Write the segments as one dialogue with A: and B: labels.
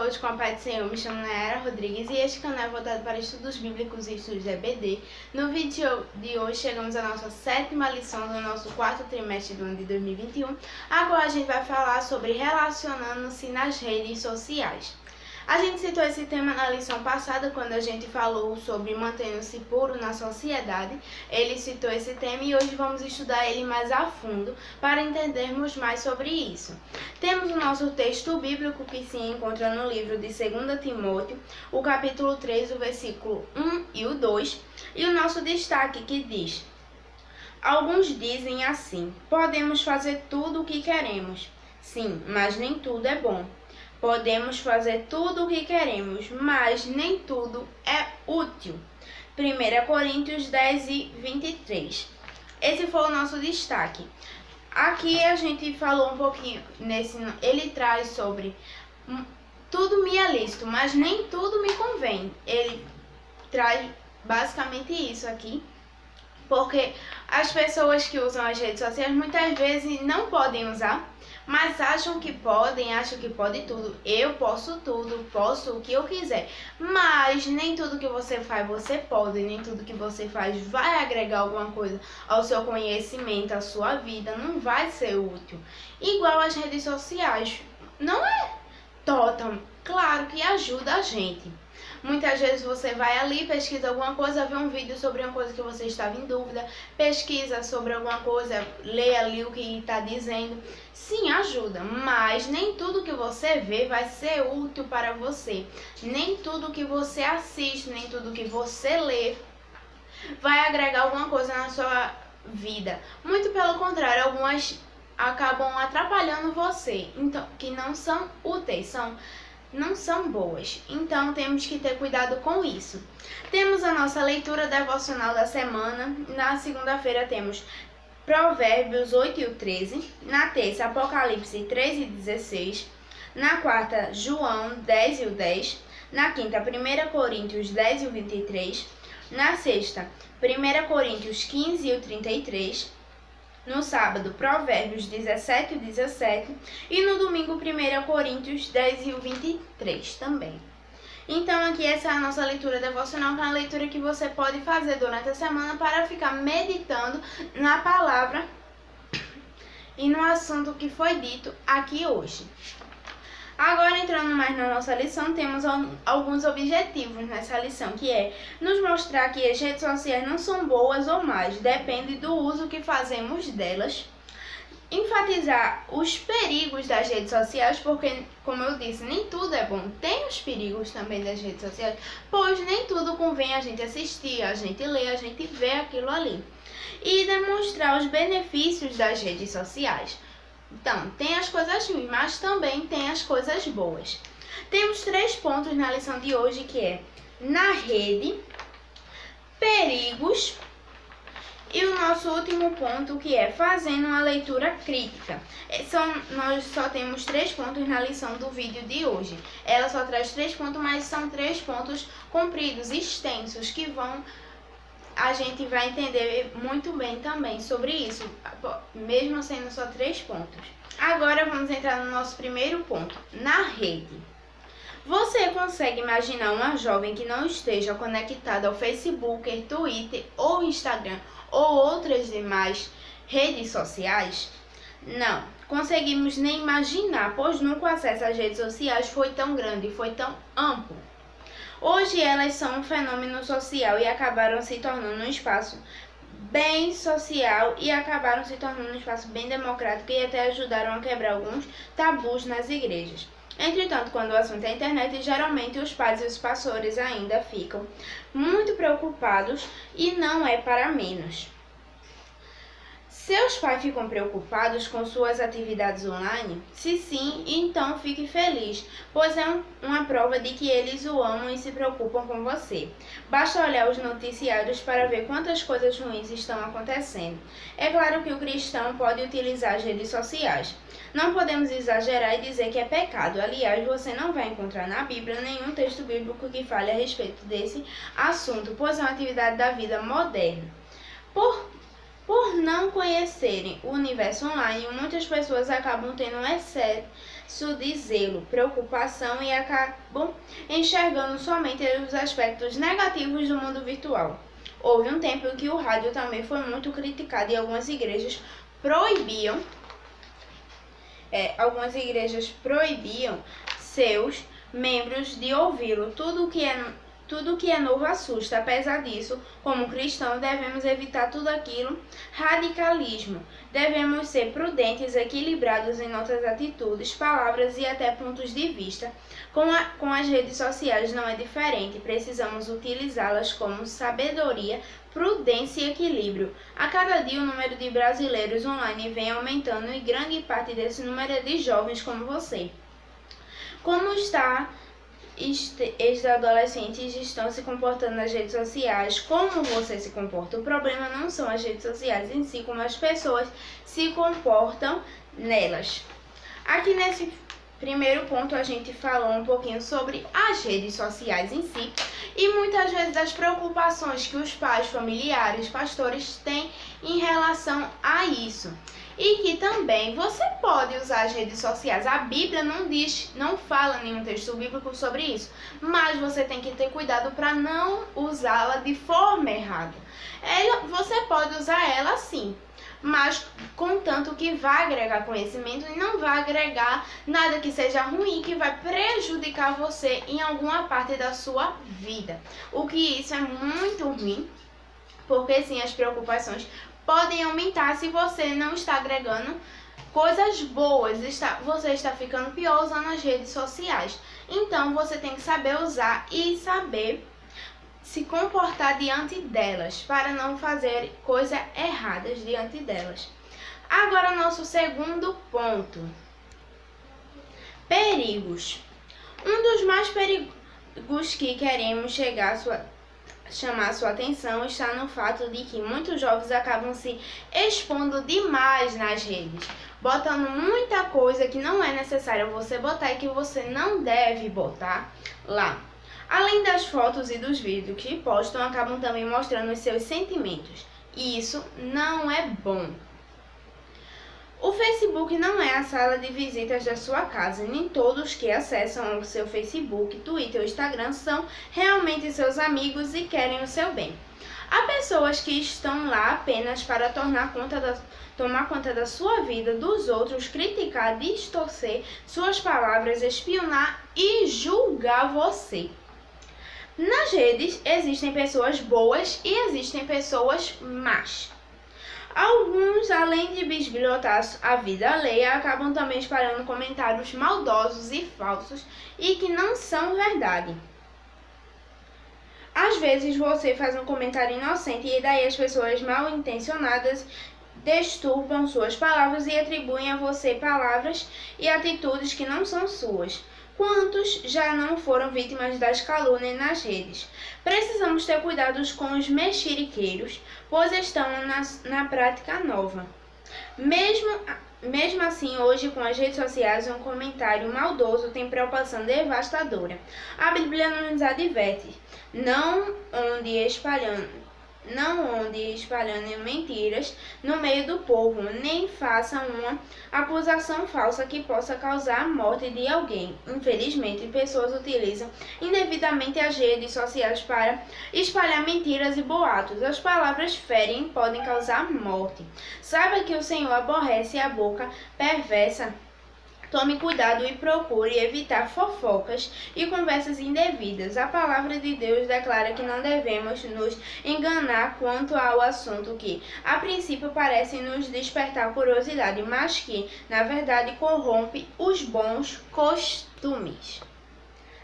A: todos, com a paz do Senhor. Me chamo Nayara Rodrigues e este canal é voltado para estudos bíblicos e estudos de EBD. No vídeo de hoje chegamos à nossa 7ª lição do nosso 4º trimestre do ano de 2021. Agora a gente vai falar sobre relacionando-se nas redes sociais. A gente citou esse tema na lição passada, quando a gente falou sobre mantendo-se puro na sociedade. Ele citou esse tema e hoje vamos estudar ele mais a fundo para entendermos mais sobre isso. Temos o nosso texto bíblico que se encontra no livro de 2 Timóteo, o capítulo 3, o versículo 1 e o 2, e o nosso destaque que diz: alguns dizem assim: podemos fazer tudo o que queremos. Sim, mas nem tudo é bom. Podemos fazer tudo o que queremos, mas nem tudo é útil. 1 Coríntios 10 e 23. Esse foi o nosso destaque. Aqui a gente falou um pouquinho, ele traz sobre tudo me é lícito, mas nem tudo me convém. Ele traz basicamente isso aqui, porque as pessoas que usam as redes sociais muitas vezes não podem usar, mas acham que podem, acham que pode tudo. Eu posso tudo, posso o que eu quiser. Mas nem tudo que você faz você pode, nem tudo que você faz vai agregar alguma coisa ao seu conhecimento, à sua vida. Não vai ser útil. Igual as redes sociais. Não é total. Claro que ajuda a gente. Muitas vezes você vai ali, pesquisa alguma coisa, vê um vídeo sobre uma coisa que você estava em dúvida, pesquisa sobre alguma coisa, lê ali o que está dizendo. Sim, ajuda, mas nem tudo que você vê vai ser útil para você. Nem tudo que você assiste, nem tudo que você lê vai agregar alguma coisa na sua vida. Muito pelo contrário, algumas acabam atrapalhando você, então, que não são úteis, não são boas. Então temos que ter cuidado com isso. Temos a nossa leitura devocional da semana. Na segunda-feira temos Provérbios 8 e o 13. Na terça, Apocalipse 3 e 16. Na quarta, João 10 e o 10. Na quinta, 1 Coríntios 10 e o 23. Na sexta, 1 Coríntios 15 e o 33. No sábado, Provérbios 17 e 17. E no domingo, 1 Coríntios 10 e o 23 também. Então, aqui essa é a nossa leitura devocional, que é uma leitura que você pode fazer durante a semana para ficar meditando na palavra e no assunto que foi dito aqui hoje. Agora, entrando mais na nossa lição, temos alguns objetivos nessa lição, que é nos mostrar que as redes sociais não são boas ou más, depende do uso que fazemos delas. Enfatizar os perigos das redes sociais, porque, como eu disse, nem tudo é bom. Tem os perigos também das redes sociais, pois nem tudo convém a gente assistir, a gente ler, a gente ver aquilo ali. E demonstrar os benefícios das redes sociais. Então, tem as coisas ruins, mas também tem as coisas boas. Temos 3 pontos na lição de hoje, que é na rede, perigos e o nosso último ponto, que é fazendo uma leitura crítica. Nós só temos 3 pontos na lição do vídeo de hoje. Ela só traz 3 pontos, mas são 3 pontos compridos, extensos, que a gente vai entender muito bem também sobre isso, mesmo sendo só 3 pontos. Agora vamos entrar no nosso primeiro ponto, na rede. Você consegue imaginar uma jovem que não esteja conectada ao Facebook, Twitter ou Instagram ou outras demais redes sociais? Não conseguimos nem imaginar, pois nunca o acesso às redes sociais foi tão grande, foi tão amplo. Hoje elas são um fenômeno social e acabaram se tornando um espaço bem social e acabaram se tornando um espaço bem democrático e até ajudaram a quebrar alguns tabus nas igrejas. Entretanto, quando o assunto é a internet, geralmente os pais e os pastores ainda ficam muito preocupados e não é para menos. Seus pais ficam preocupados com suas atividades online? Se sim, então fique feliz, pois é uma prova de que eles o amam e se preocupam com você. Basta olhar os noticiários para ver quantas coisas ruins estão acontecendo. É claro que o cristão pode utilizar as redes sociais. Não podemos exagerar e dizer que é pecado. Aliás, você não vai encontrar na Bíblia nenhum texto bíblico que fale a respeito desse assunto, pois é uma atividade da vida moderna. Por não conhecerem o universo online, muitas pessoas acabam tendo um excesso de zelo, preocupação e acabam enxergando somente os aspectos negativos do mundo virtual. Houve um tempo em que o rádio também foi muito criticado e algumas igrejas proibiam seus membros de ouvi-lo. Tudo que é novo assusta. Apesar disso, como cristãos, devemos evitar tudo aquilo radicalismo. Devemos ser prudentes, equilibrados em nossas atitudes, palavras e até pontos de vista. Com as redes sociais não é diferente. Precisamos utilizá-las como sabedoria, prudência e equilíbrio. A cada dia o número de brasileiros online vem aumentando e grande parte desse número é de jovens como você. Como ex-adolescentes estão se comportando nas redes sociais, como você se comporta. O problema não são as redes sociais em si, como as pessoas se comportam nelas. Aqui nesse primeiro ponto a gente falou um pouquinho sobre as redes sociais em si e muitas vezes das preocupações que os pais, familiares, pastores têm em relação a isso. E que também você pode usar as redes sociais. A Bíblia não fala nenhum texto bíblico sobre isso, mas você tem que ter cuidado para não usá-la de forma errada. Você pode usar ela sim, mas contanto que vai agregar conhecimento e não vai agregar nada que seja ruim, que vai prejudicar você em alguma parte da sua vida. O que isso é muito ruim, porque sim, as preocupações podem aumentar se você não está agregando coisas boas, você está ficando pior usando as redes sociais. Então você tem que saber usar e saber se comportar diante delas, para não fazer coisas erradas diante delas. Agora, nosso segundo ponto: perigos. Um dos mais perigos que queremos chamar sua atenção está no fato de que muitos jovens acabam se expondo demais nas redes, botando muita coisa que não é necessário você botar e que você não deve botar lá. Além das fotos e dos vídeos que postam, acabam também mostrando os seus sentimentos, e isso não é bom. O Facebook não é a sala de visitas da sua casa. Nem todos que acessam o seu Facebook, Twitter ou Instagram são realmente seus amigos e querem o seu bem. Há pessoas que estão lá apenas para tomar conta da sua vida, dos outros, criticar, distorcer suas palavras, espionar e julgar você. Nas redes existem pessoas boas e existem pessoas más. Alguns, além de bisbilhotar a vida alheia, acabam também espalhando comentários maldosos e falsos e que não são verdade. Às vezes você faz um comentário inocente e daí as pessoas mal intencionadas deturpam suas palavras e atribuem a você palavras e atitudes que não são suas. Quantos já não foram vítimas das calúnias nas redes? Precisamos ter cuidados com os pois estão na prática nova. Mesmo assim, hoje, com as redes sociais, um comentário maldoso tem preocupação devastadora. A Bíblia nos adverte: não ande espalhando mentiras no meio do povo, nem faça uma acusação falsa que possa causar a morte de alguém. Infelizmente, pessoas utilizam indevidamente as redes sociais para espalhar mentiras e boatos. As palavras ferem e podem causar morte. Saiba que o Senhor aborrece a boca perversa. Tome cuidado e procure evitar fofocas e conversas indevidas. A palavra de Deus declara que não devemos nos enganar quanto ao assunto que, a princípio, parece nos despertar curiosidade, mas que, na verdade, corrompe os bons costumes.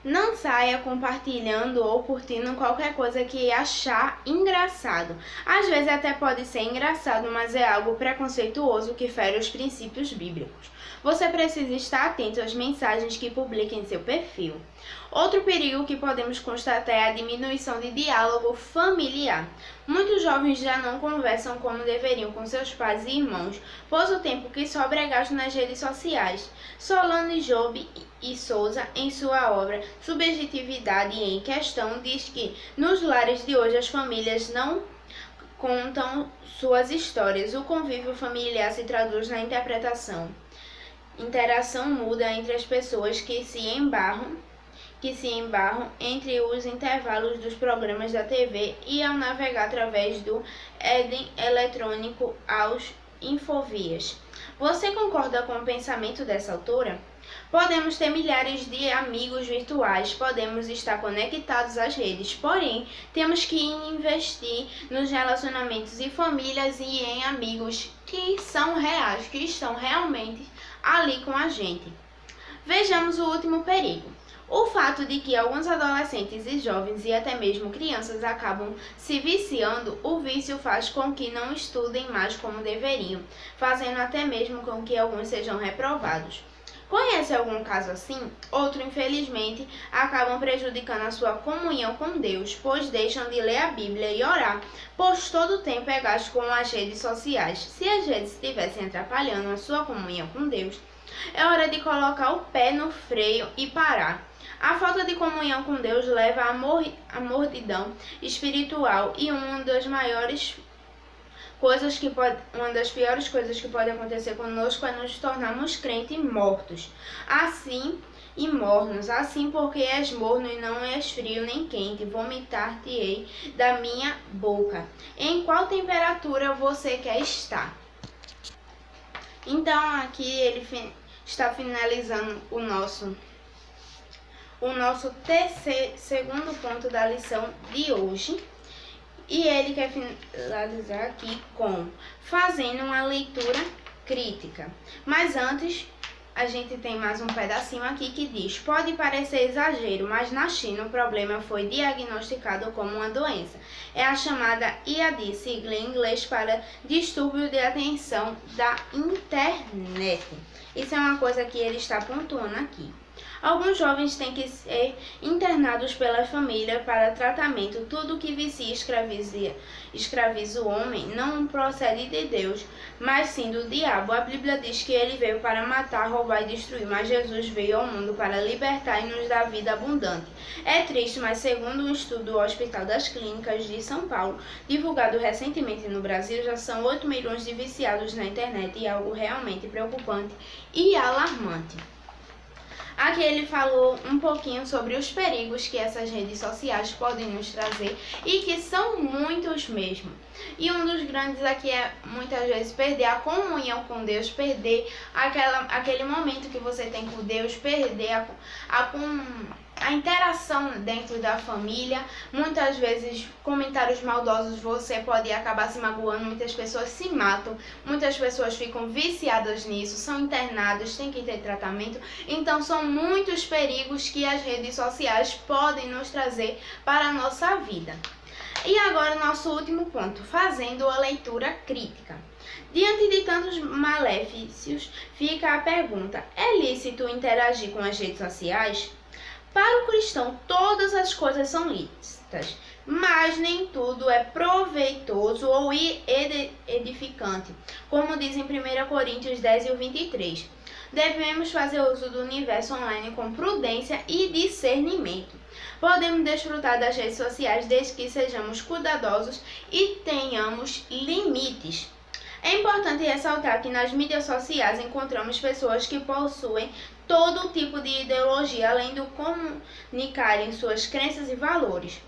A: Não saia compartilhando ou curtindo qualquer coisa que achar engraçado. Às vezes até pode ser engraçado, mas é algo preconceituoso que fere os princípios bíblicos. Você precisa estar atento às mensagens que publica em seu perfil. Outro perigo que podemos constatar é a diminuição de diálogo familiar. Muitos jovens já não conversam como deveriam com seus pais e irmãos, pois o tempo que sobra é gasto nas redes sociais. Solano Job e Souza, em sua obra Subjetividade em Questão, diz que nos lares de hoje as famílias não contam suas histórias. O convívio familiar se traduz na interpretação. Interação muda entre as pessoas que se embarram entre os intervalos dos programas da TV e ao navegar através do Éden eletrônico aos infovias. Você concorda com o pensamento dessa autora? Podemos ter milhares de amigos virtuais, podemos estar conectados às redes, porém, temos que investir nos relacionamentos e famílias e em amigos que são reais, que estão realmente ali com a gente. Vejamos o último perigo. O fato de que alguns adolescentes e jovens e até mesmo crianças acabam se viciando, o vício faz com que não estudem mais como deveriam, fazendo até mesmo com que alguns sejam reprovados. Conhece algum caso assim? Outro, infelizmente, acabam prejudicando a sua comunhão com Deus, pois deixam de ler a Bíblia e orar, pois todo o tempo é gasto com as redes sociais. Se as redes estivessem atrapalhando a sua comunhão com Deus, é hora de colocar o pé no freio e parar. A falta de comunhão com Deus leva à mordidão espiritual e uma das piores coisas que pode acontecer conosco é nos tornarmos crentes mortos. Assim e mornos, assim porque és morno e não és frio nem quente, vomitar-te-ei da minha boca. Em qual temperatura você quer estar? Então aqui ele está finalizando o nosso segundo ponto da lição de hoje. E ele quer finalizar aqui com fazendo uma leitura crítica. Mas antes, a gente tem mais um pedacinho aqui que diz: pode parecer exagero, mas na China o problema foi diagnosticado como uma doença. É a chamada IAD, sigla em inglês para distúrbio de atenção da internet. Isso é uma coisa que ele está pontuando aqui. Alguns jovens têm que ser internados pela família para tratamento. Tudo que vicia e escraviza o homem não procede de Deus, mas sim do diabo. A Bíblia diz que ele veio para matar, roubar e destruir, mas Jesus veio ao mundo para libertar e nos dar vida abundante. É triste, mas segundo um estudo do Hospital das Clínicas de São Paulo, divulgado recentemente no Brasil, já são 8 milhões de viciados na internet e é algo realmente preocupante e alarmante. Aqui ele falou um pouquinho sobre os perigos que essas redes sociais podem nos trazer e que são muitos mesmo. E um dos grandes aqui é muitas vezes perder a comunhão com Deus, perder aquele momento que você tem com Deus, perder a interação dentro da família. Muitas vezes comentários maldosos, você pode acabar se magoando, muitas pessoas se matam, muitas pessoas ficam viciadas nisso, são internadas, tem que ter tratamento. Então são muitos perigos que as redes sociais podem nos trazer para a nossa vida. E agora nosso último ponto, fazendo a leitura crítica. Diante de tantos malefícios, fica a pergunta: é lícito interagir com as redes sociais? Para o cristão, todas as coisas são lícitas, mas nem tudo é proveitoso ou edificante, como diz em 1 Coríntios 10 e o 23. Devemos fazer uso do universo online com prudência e discernimento. Podemos desfrutar das redes sociais desde que sejamos cuidadosos e tenhamos limites. É importante ressaltar que nas mídias sociais encontramos pessoas que possuem todo tipo de ideologia, além de comunicarem suas crenças e valores.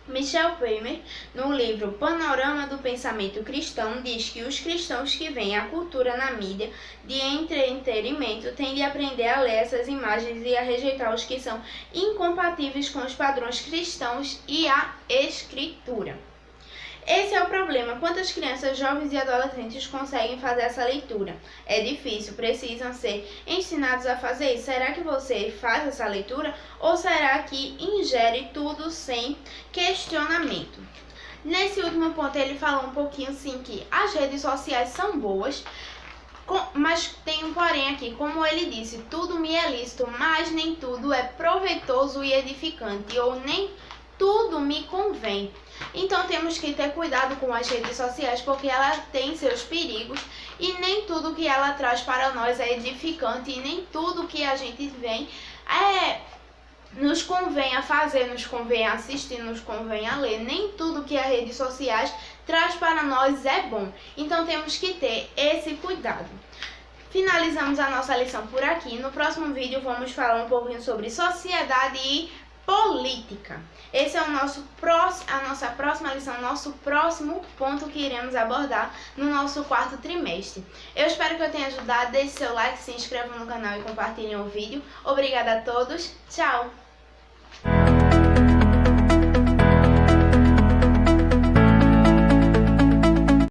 A: Michel Paymer, no livro Panorama do Pensamento Cristão, diz que os cristãos que veem a cultura na mídia de entretenimento têm de aprender a ler essas imagens e a rejeitar os que são incompatíveis com os padrões cristãos e a Escritura. Esse é o problema. Quantas crianças, jovens e adolescentes conseguem fazer essa leitura? É difícil, precisam ser ensinados a fazer isso. Será que você faz essa leitura ou será que ingere tudo sem questionamento? Nesse último ponto ele falou um pouquinho sim que as redes sociais são boas, mas tem um porém aqui, como ele disse, tudo me é lícito, mas nem tudo é proveitoso e edificante, ou nem tudo me convém. Então temos que ter cuidado com as redes sociais, porque ela tem seus perigos e nem tudo que ela traz para nós é edificante e nem tudo que a gente vem nos convém a fazer, nos convém a assistir, nos convém a ler. Nem tudo que as redes sociais traz para nós é bom. Então temos que ter esse cuidado. Finalizamos a nossa lição por aqui. No próximo vídeo vamos falar um pouquinho sobre sociedade e política. Esse é a nossa próxima lição, nosso próximo ponto que iremos abordar no nosso quarto trimestre. Eu espero que eu tenha ajudado. Deixe seu like, se inscreva no canal e compartilhem o vídeo. Obrigada a todos. Tchau!